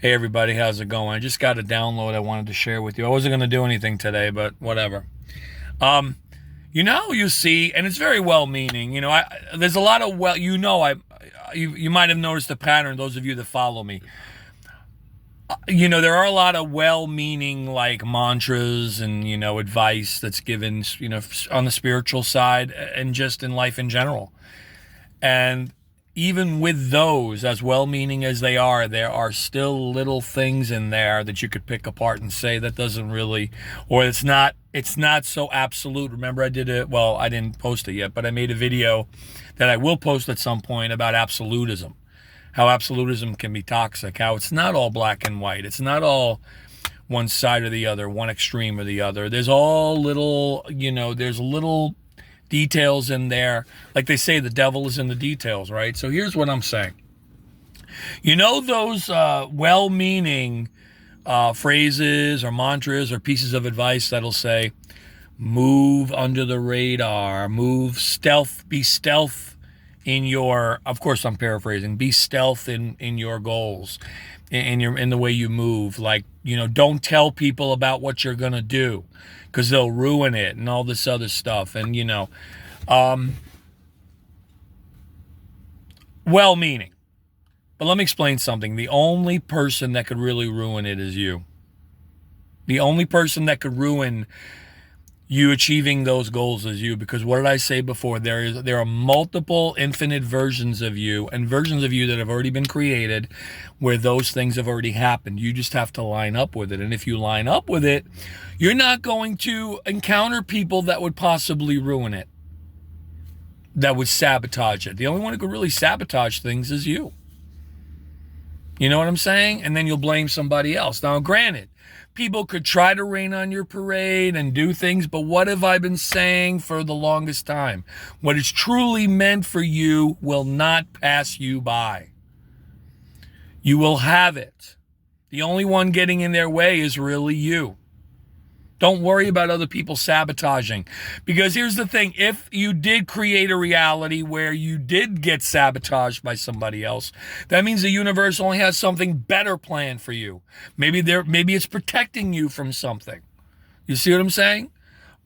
Hey everybody, how's it going? I just got a download I wanted to share with you. I wasn't going to do anything today, but whatever. Um, you see, and it's very well-meaning. There's a lot of you might have noticed the pattern. Those of you that follow me, there are a lot of well-meaning like mantras and advice that's given, on the spiritual side and just in life in general. And even with those, as well-meaning as they are, there are still little things in there that you could pick apart and say that doesn't really, or it's not so absolute. Remember, I didn't post it yet, but I made a video that I will post at some point about absolutism, how absolutism can be toxic, how it's not all black and white. It's not all one side or the other, one extreme or the other. There's all little, there's little details in there. Like they say, the devil is in the details, right? So here's what I'm saying. Those well-meaning phrases or mantras or pieces of advice that'll say, move under the radar, be stealth in your, of course I'm paraphrasing, be stealth in your goals, in the way you move. Like, don't tell people about what you're going to do because they'll ruin it and all this other stuff. And, well-meaning. But let me explain something. The only person that could really ruin it is you. The only person that could ruin you achieving those goals is you, because what did I say before? There are multiple infinite versions of you and versions of you that have already been created where those things have already happened. You just have to line up with it. And if you line up with it, you're not going to encounter people that would possibly ruin it, that would sabotage it. The only one who could really sabotage things is you. You know what I'm saying? And then you'll blame somebody else. Now, granted, people could try to rain on your parade and do things, but what have I been saying for the longest time? What is truly meant for you will not pass you by. You will have it. The only one getting in their way is really you. Don't worry about other people sabotaging. Because here's the thing. If you did create a reality where you did get sabotaged by somebody else, that means the universe only has something better planned for you. Maybe it's protecting you from something. You see what I'm saying?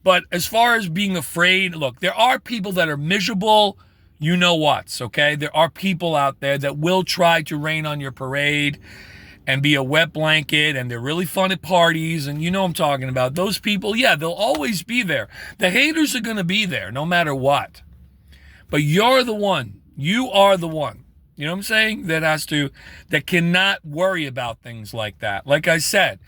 But as far as being afraid, look, there are people that are miserable, okay? There are people out there that will try to rain on your parade and be a wet blanket, and they're really fun at parties, and I'm talking about. Those people, yeah, they'll always be there. The haters are going to be there no matter what. But you're the one. You are the one. You know what I'm saying? That cannot worry about things like that. Like I said,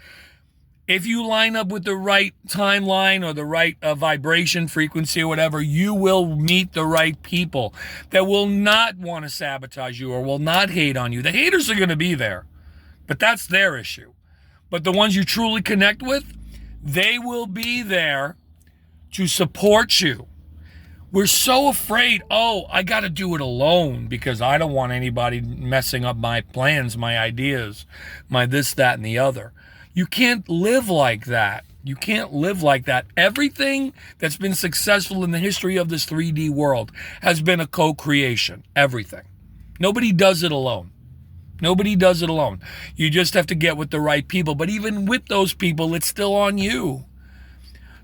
if you line up with the right timeline or the right vibration frequency or whatever, you will meet the right people that will not want to sabotage you or will not hate on you. The haters are going to be there. But that's their issue. But the ones you truly connect with, they will be there to support you. We're so afraid, I got to do it alone because I don't want anybody messing up my plans, my ideas, my this, that, and the other. You can't live like that. You can't live like that. Everything that's been successful in the history of this 3D world has been a co-creation. Everything. Nobody does it alone. Nobody does it alone. You just have to get with the right people. But even with those people, it's still on you.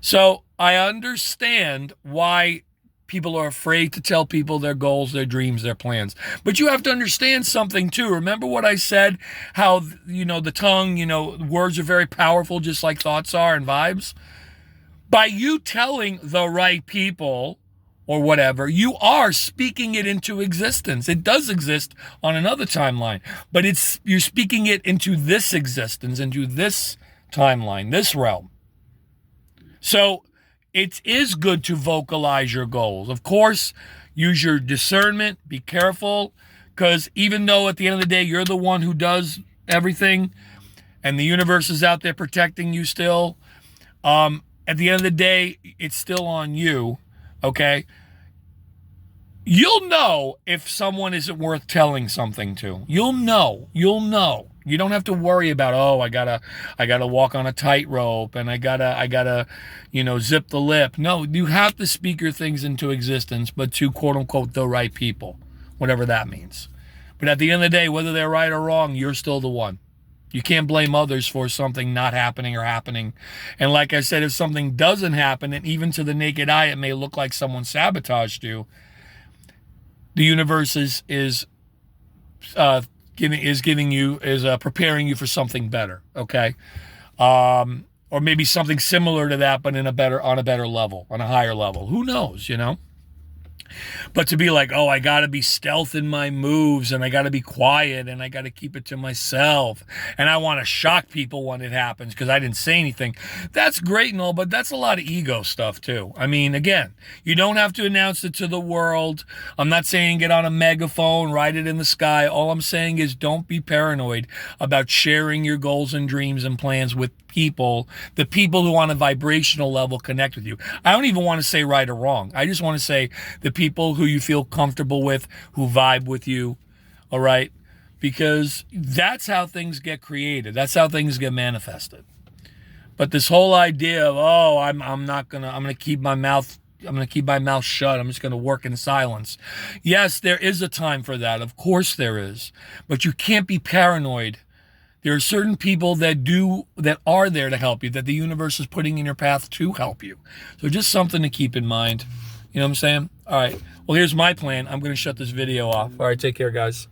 So I understand why people are afraid to tell people their goals, their dreams, their plans. But you have to understand something too. Remember what I said, how, the tongue, words are very powerful, just like thoughts are and vibes. By you telling the right people or whatever, you are speaking it into existence. It does exist on another timeline, but you're speaking it into this existence, into this timeline, this realm. So it is good to vocalize your goals. Of course, use your discernment, be careful, because even though at the end of the day, you're the one who does everything and the universe is out there protecting you still, at the end of the day, it's still on you. Okay, you'll know if someone isn't worth telling something to. You'll know. You don't have to worry about, I gotta walk on a tightrope and I gotta, zip the lip. No, you have to speak your things into existence, but to quote unquote the right people, whatever that means. But at the end of the day, whether they're right or wrong, you're still the one. You can't blame others for something not happening or happening. And like I said, if something doesn't happen, and even to the naked eye, it may look like someone sabotaged you, the universe is preparing you for something better. Okay. Or maybe something similar to that, but on a better level, on a higher level. Who knows, you know? But to be like, oh, I got to be stealth in my moves, and I got to be quiet, and I got to keep it to myself, and I want to shock people when it happens because I didn't say anything. That's great and all, but that's a lot of ego stuff too. I mean, again, you don't have to announce it to the world. I'm not saying get on a megaphone, write it in the sky. All I'm saying is don't be paranoid about sharing your goals and dreams and plans with people, the people who on a vibrational level connect with you. I don't even want to say right or wrong. I just want to say the people who you feel comfortable with, who vibe with you, all right? Because that's how things get created. That's how things get manifested. But this whole idea of, oh, I'm gonna keep my mouth shut. I'm just going to work in silence. Yes, there is a time for that. Of course there is. But you can't be paranoid. There are certain people that are there to help you, that the universe is putting in your path to help you. So just something to keep in mind. You know what I'm saying? All right. Well, here's my plan. I'm going to shut this video off. All right. Take care, guys.